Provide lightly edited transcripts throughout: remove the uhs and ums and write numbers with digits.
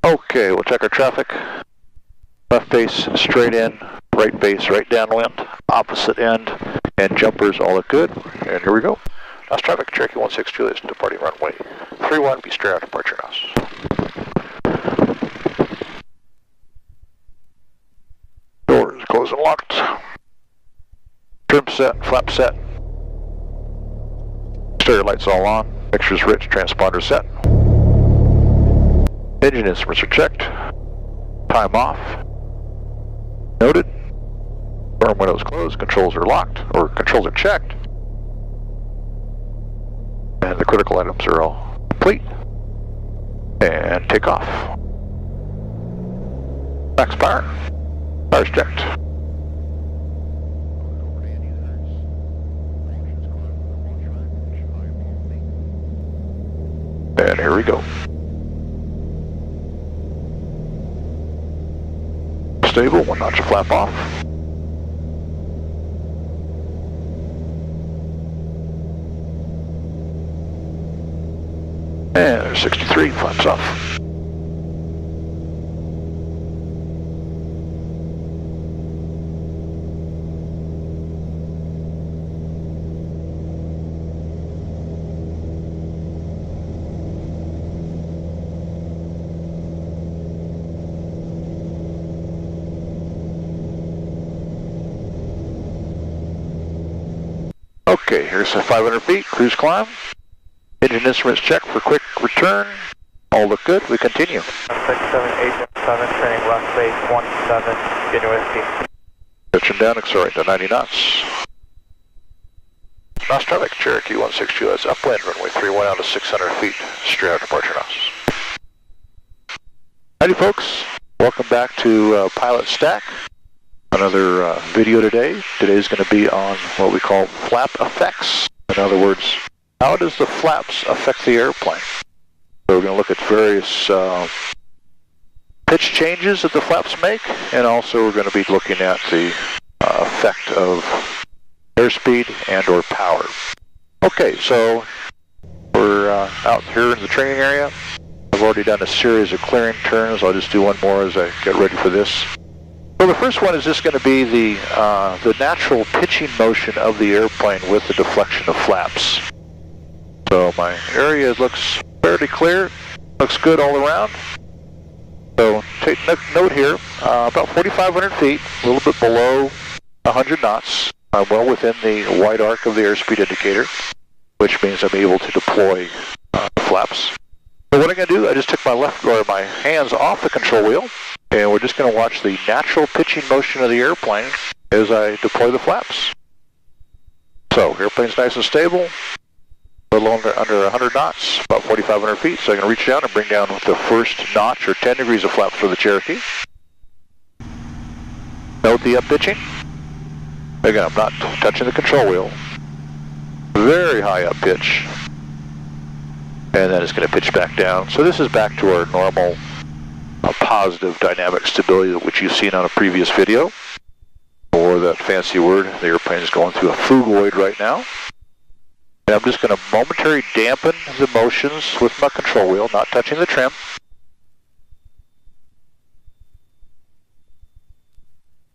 Okay, we'll check our traffic. Left base straight in, right base right downwind, opposite end, and jumpers all look good. And here we go. NOS traffic, Cherokee 16 Julius, departing runway 31, be straight out departure NOS. Doors closed and locked. Trim set, flap set. Stereo lights all on, mixtures rich, transponder set. Engine instruments are checked. Time off. Noted. Firm windows closed, controls are locked, or controls are checked. And the critical items are all complete. And take off. Max power. Power's checked. And here we go. Stable, 1 notch of flap off. And there's 63, flaps off. Okay, here's the 500 feet, cruise climb. Engine instruments check for quick return. All look good, we continue. 678 7, turning left base 17, Virginia Whiskey. Pitching down, accelerate to 90 knots. NOS traffic, Cherokee 16 Julius, upwind, runway 31 out to 600 feet, straight out departure NOS. Howdy folks, welcome back to PilotStack. Another video today. Today's going to be on what we call flap effects. In other words, how does the flaps affect the airplane? So we're going to look at various pitch changes that the flaps make, and also we're going to be looking at the effect of airspeed and or power. Okay, so we're out here in the training area. I've already done a series of clearing turns. I'll just do one more as I get ready for this. So the first one is just going to be the natural pitching motion of the airplane with the deflection of flaps. So my area looks fairly clear, looks good all around. So take note here, about 4,500 feet, a little bit below 100 knots. I'm well within the wide arc of the airspeed indicator, which means I'm able to deploy flaps. So what I'm going to do, I just took my hands off the control wheel, and we're just going to watch the natural pitching motion of the airplane as I deploy the flaps. So airplane's nice and stable, a little under 100 knots, about 4,500 feet. So I'm going to reach down and bring down the first notch or 10 degrees of flaps for the Cherokee. Note the up pitching. Again, I'm not touching the control wheel. Very high up pitch. And then it's going to pitch back down. So this is back to our normal positive dynamic stability, which you've seen on a previous video. Or that fancy word, the airplane is going through a phugoid right now. And I'm just going to momentarily dampen the motions with my control wheel, not touching the trim.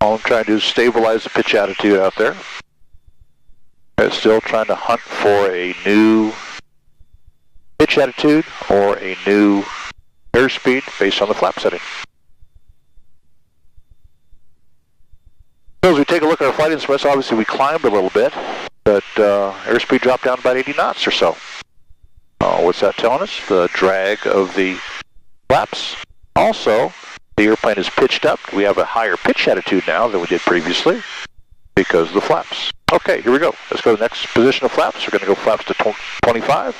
All I'm trying to do is stabilize the pitch attitude out there. And still trying to hunt for a new pitch attitude or a new airspeed based on the flap setting. So as we take a look at our flight instruments, obviously we climbed a little bit, but airspeed dropped down about 80 knots or so. What's that telling us? The drag of the flaps. Also, the airplane is pitched up. We have a higher pitch attitude now than we did previously because of the flaps. Okay, here we go. Let's go to the next position of flaps. We're going to go flaps to 25.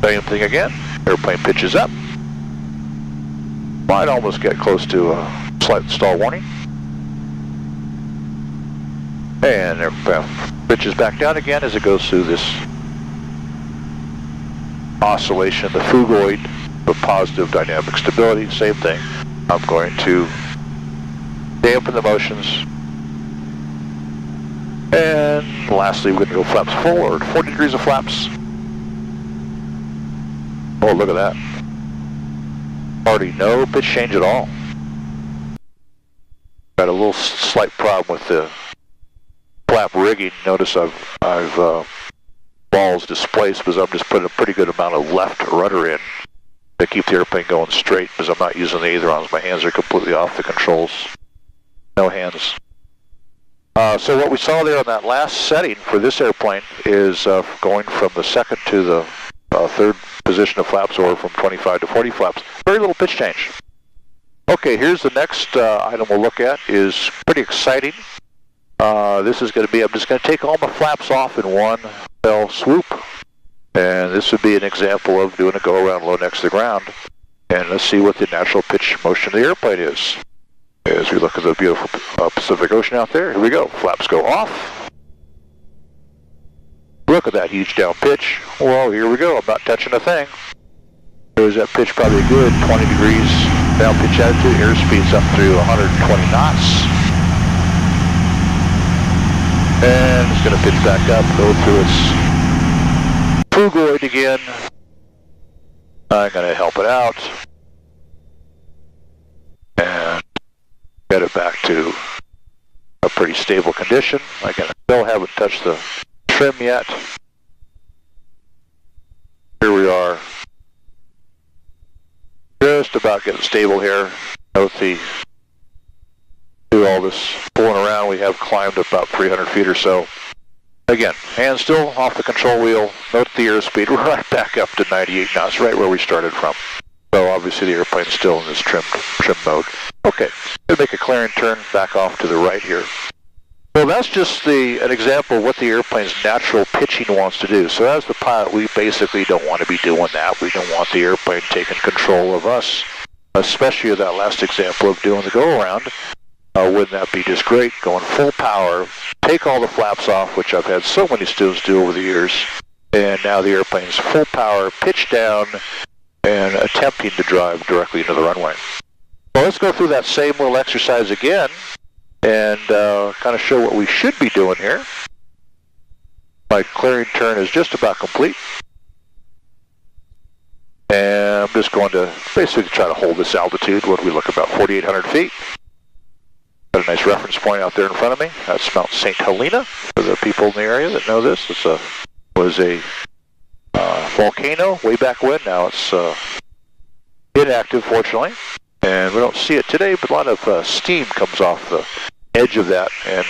Same thing again. Airplane pitches up. Might almost get close to a slight stall warning. And aircraft pitches back down again as it goes through this oscillation, the phugoid, but positive dynamic stability. Same thing. I'm going to dampen the motions. And lastly, we're going to go flaps full, or 40 degrees of flaps. Oh, look at that. Hardly no pitch change at all. Got a little slight problem with the flap rigging. Notice I've balls displaced because I'm just putting a pretty good amount of left rudder in to keep the airplane going straight because I'm not using the ailerons. My hands are completely off the controls. No hands. So what we saw there on that last setting for this airplane is going from the second to the third position of flaps, or from 25 to 40 flaps. Very little pitch change. Okay, here's the next item we'll look at. Is pretty exciting. This is going to be, I'm just going to take all my flaps off in one fell swoop. And this would be an example of doing a go-around low next to the ground. And let's see what the natural pitch motion of the airplane is. As we look at the beautiful Pacific Ocean out there, here we go. Flaps go off. Look at that huge down pitch. Well, here we go. I'm not touching a thing. There's that pitch, probably a good 20 degrees down pitch attitude. Airspeed's up through 120 knots. And it's going to pitch back up, go through its phugoid again. I'm going to help it out. And get it back to a pretty stable condition. Again, I still haven't touched the trim yet. Here we are. Just about getting stable here. Note the, through all this pulling around, we have climbed about 300 feet or so. Again, hands still off the control wheel. Note the airspeed. We're right back up to 98 knots, right where we started from. So obviously the airplane's still in this trim mode. Okay, going to make a clearing turn back off to the right here. So that's just an example of what the airplane's natural pitching wants to do. So as the pilot, we basically don't want to be doing that. We don't want the airplane taking control of us, especially that last example of doing the go-around. Wouldn't that be just great? Going full power, take all the flaps off, which I've had so many students do over the years, and now the airplane's full power, pitch down, and attempting to drive directly into the runway. Well, let's go through that same little exercise again and kind of show what we should be doing here. My clearing turn is just about complete. And I'm just going to basically try to hold this altitude. What do we look, about 4,800 feet? Got a nice reference point out there in front of me. That's Mount St. Helena, for the people in the area that know this. It was a volcano way back when. Now it's inactive, fortunately. And we don't see it today, but a lot of steam comes off the edge of that, and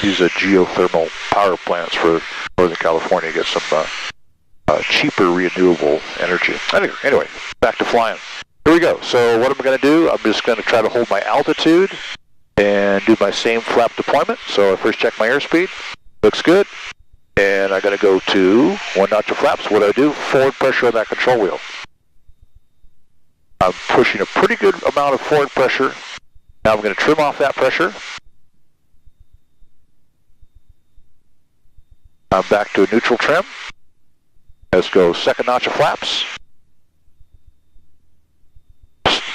use a geothermal power plants for Northern California to get some cheaper renewable energy. Anyway, back to flying. Here we go. So what am I going to do? I'm just going to try to hold my altitude and do my same flap deployment. So I first check my airspeed. Looks good. And I'm going to go to 1 notch of flaps. What do I do? Forward pressure on that control wheel. I'm pushing a pretty good amount of forward pressure. Now I'm going to trim off that pressure. I'm back to a neutral trim. Let's go 2nd notch of flaps.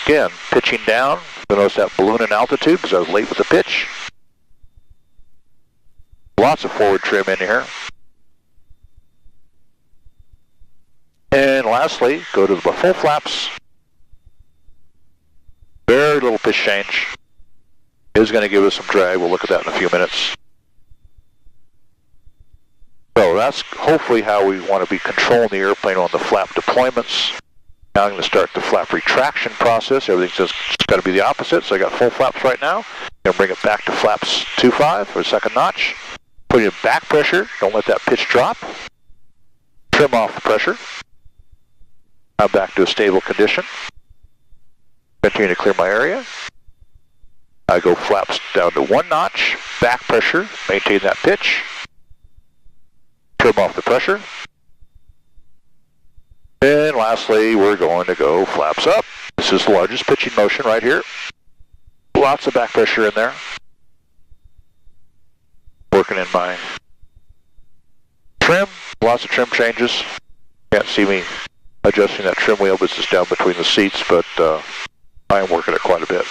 Again, pitching down. You'll notice that balloon in altitude because I was late with the pitch. Lots of forward trim in here. And lastly, go to the full flaps. Very little pitch change. It is going to give us some drag. We'll look at that in a few minutes. So that's hopefully how we want to be controlling the airplane on the flap deployments. Now I'm going to start the flap retraction process. Everything's just got to be the opposite. So I got full flaps right now. I'm going to bring it back to flaps 2.5 for 2nd notch. Put in back pressure. Don't let that pitch drop. Trim off the pressure. I'm back to a stable condition. Continue to clear my area. I go flaps down to 1 notch. Back pressure. Maintain that pitch. Trim off the pressure. And lastly, we're going to go flaps up. This is the largest pitching motion right here. Lots of back pressure in there. Working in my trim. Lots of trim changes. Can't see me adjusting that trim wheel, but it's just down between the seats, but I am working it quite a bit.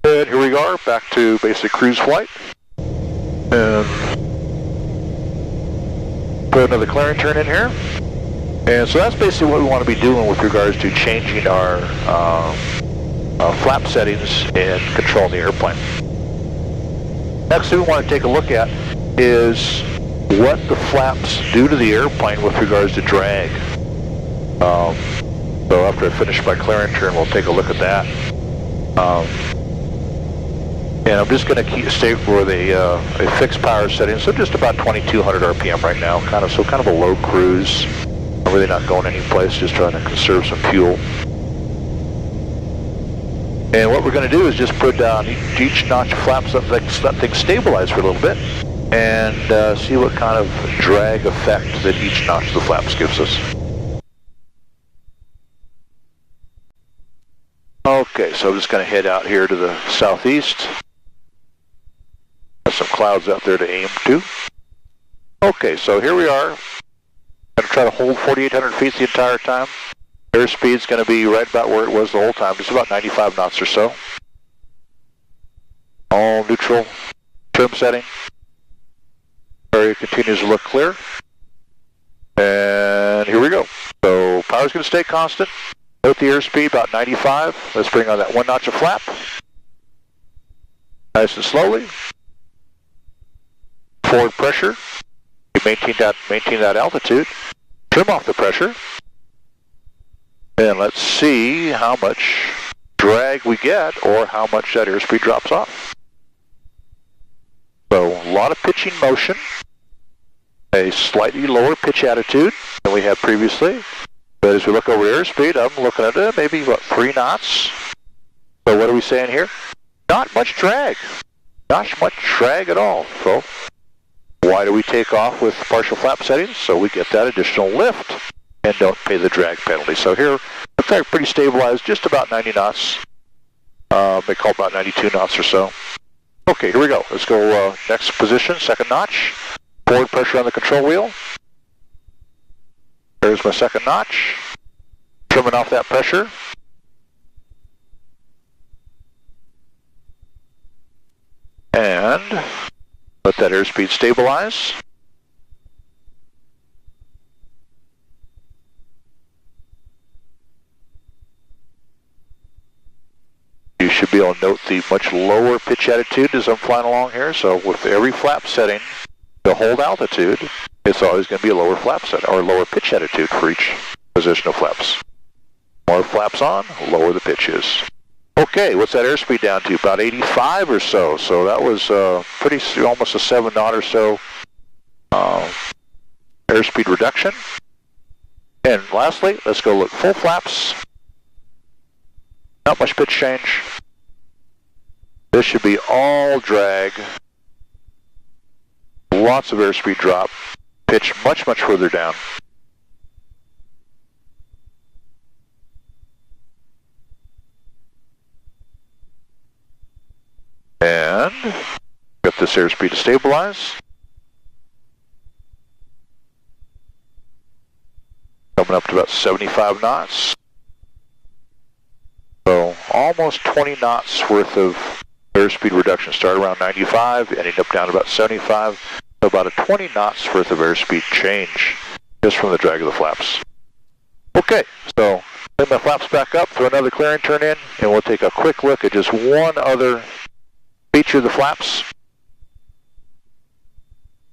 And here we are, back to basic cruise flight. And put another clearing turn in here. And so that's basically what we want to be doing with regards to changing our flap settings and controlling the airplane. Next thing we want to take a look at is what the flaps do to the airplane with regards to drag. So after I finish my clearing turn, we'll take a look at that. And I'm just going to stay with a fixed power setting, so just about 2200 RPM right now, kind of a low cruise. I'm really not going any place, just trying to conserve some fuel. And what we're going to do is just put down each notch of flaps, let things stabilize for a little bit, and see what kind of drag effect that each notch of the flaps gives us. Okay, so I'm just going to head out here to the southeast. There's some clouds out there to aim to. Okay, so here we are. I'm going to try to hold 4,800 feet the entire time. Airspeed's going to be right about where it was the whole time, just about 95 knots or so. All neutral trim setting. Area continues to look clear. And here we go. So power's going to stay constant. Note the airspeed about 95. Let's bring on that one notch of flap. Nice and slowly. Forward pressure. You maintain that altitude. Trim off the pressure. And let's see how much drag we get or how much that airspeed drops off. So a lot of pitching motion. A slightly lower pitch attitude than we had previously. But as we look over airspeed, I'm looking at maybe, 3 knots. So what are we saying here? Not much drag. Not much drag at all. So why do we take off with partial flap settings? So we get that additional lift and don't pay the drag penalty. So here, looks like pretty stabilized, just about 90 knots. They call about 92 knots or so. Okay, here we go. Let's go next position, second notch. Forward pressure on the control wheel. There's my second notch. Trimming off that pressure. And let that airspeed stabilize. You should be able to note the much lower pitch attitude as I'm flying along here. So with every flap setting to hold altitude, it's always going to be a lower flap set or lower pitch attitude for each position of flaps. More flaps on, lower the pitch is. Okay, what's that airspeed down to? About 85 or so. So that was almost a 7 knot or so airspeed reduction. And lastly, let's go look full flaps. Not much pitch change. This should be all drag. Lots of airspeed drop. Pitch much further down. And get this airspeed to stabilize. Coming up to about 75 knots. So almost 20 knots worth of airspeed reduction. Start around 95, ending up down to about 75. So about a 20 knots worth of airspeed change just from the drag of the flaps. Okay, so bring my flaps back up, throw another clearing turn in, and we'll take a quick look at just one other feature of the flaps.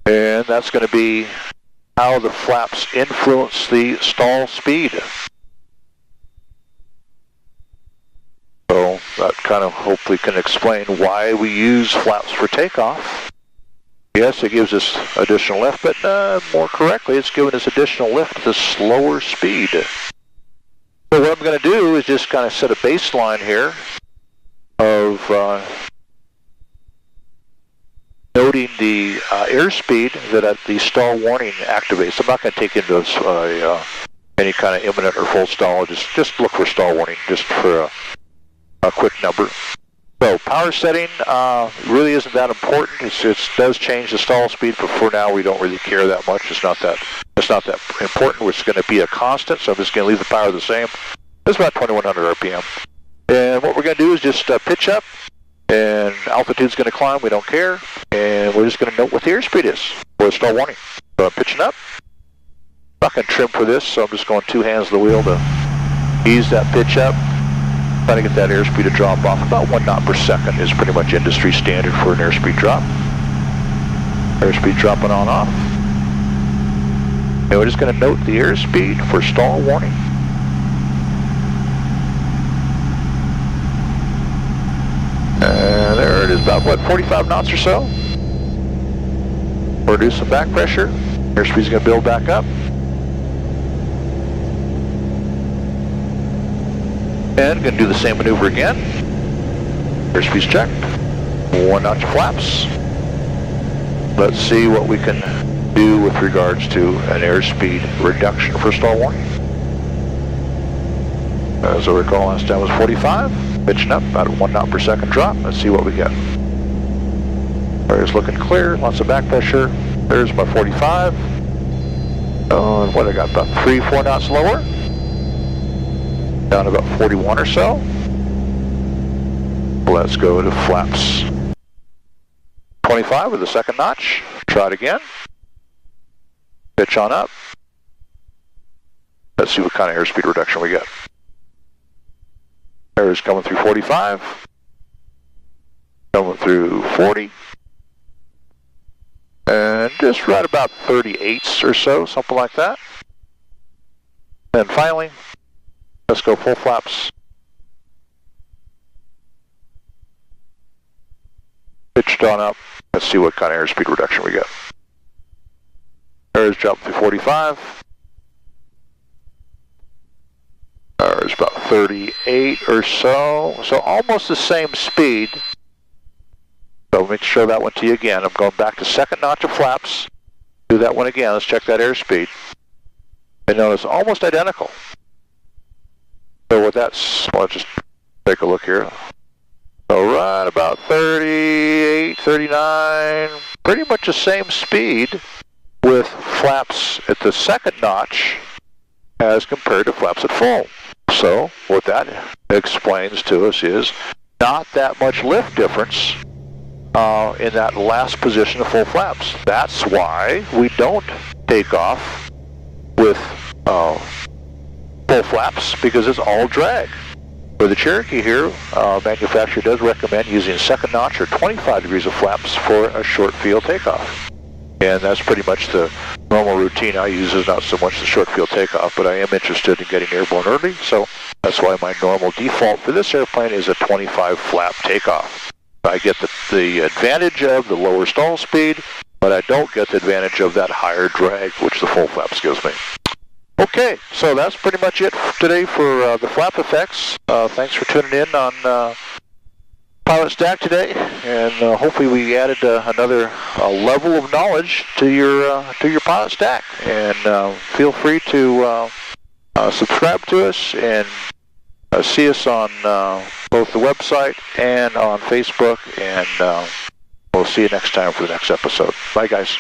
And that's going to be how the flaps influence the stall speed. So that kind of hopefully can explain why we use flaps for takeoff. Yes, it gives us additional lift, but more correctly, it's giving us additional lift at a slower speed. So what I'm going to do is just kind of set a baseline here of noting the airspeed that the stall warning activates. I'm not going to take into any kind of imminent or full stall. Just look for stall warning, just for a quick number. So power setting really isn't that important. It does change the stall speed, but for now we don't really care that much. It's not that important. It's going to be a constant, so I'm just going to leave the power the same. It's about 2100 RPM. And what we're going to do is just pitch up, and altitude's going to climb. We don't care, and we're just going to note what the airspeed is for the stall warning. So I'm pitching up. not going to trim for this, so I'm just going 2 hands to the wheel to ease that pitch up. Trying to get that airspeed to drop off. About 1 knot per second is pretty much industry standard for an airspeed drop. Airspeed dropping on off. And we're just going to note the airspeed for stall warning. And there it is, about what, 45 knots or so. Reduce some back pressure. Airspeed's going to build back up. And going to do the same maneuver again. Airspeed's checked. 1 notch of flaps. Let's see what we can do with regards to an airspeed reduction for stall warning. As I recall, last time was 45. Pitching up, about a 1 knot per second drop. Let's see what we get. Air's looking clear, lots of back pressure. There's my 45. Oh, and what I got, about 3-4 knots lower. Down to about 41 or so. Let's go to flaps. 25 with the second notch. Try it again. Pitch on up. Let's see what kind of airspeed reduction we get. Air is coming through 45. Coming through 40. And just right about 38s or so, something like that. And finally, let's go full flaps. Pitched on up. Let's see what kind of airspeed reduction we get. Air is dropped through 45. Air is about 38 or so. So almost the same speed. So let me show that one to you again. I'm going back to second notch of flaps. Do that one again. Let's check that airspeed. And notice almost identical. So what that's, well, let's just take a look here. So right about 38, 39, pretty much the same speed with flaps at the second notch as compared to flaps at full. So what that explains to us is not that much lift difference in that last position of full flaps. That's why we don't take off with full flaps, because it's all drag. For the Cherokee here, manufacturer does recommend using second notch or 25 degrees of flaps for a short field takeoff. And that's pretty much the normal routine I use, is not so much the short field takeoff, but I am interested in getting airborne early, so that's why my normal default for this airplane is a 25 flap takeoff. I get the advantage of the lower stall speed, but I don't get the advantage of that higher drag, which the full flaps gives me. Okay, so that's pretty much it today for the flap effects. Thanks for tuning in on PilotStack today, and hopefully we added another level of knowledge to your PilotStack. And feel free to subscribe to us and see us on both the website and on Facebook. And we'll see you next time for the next episode. Bye, guys.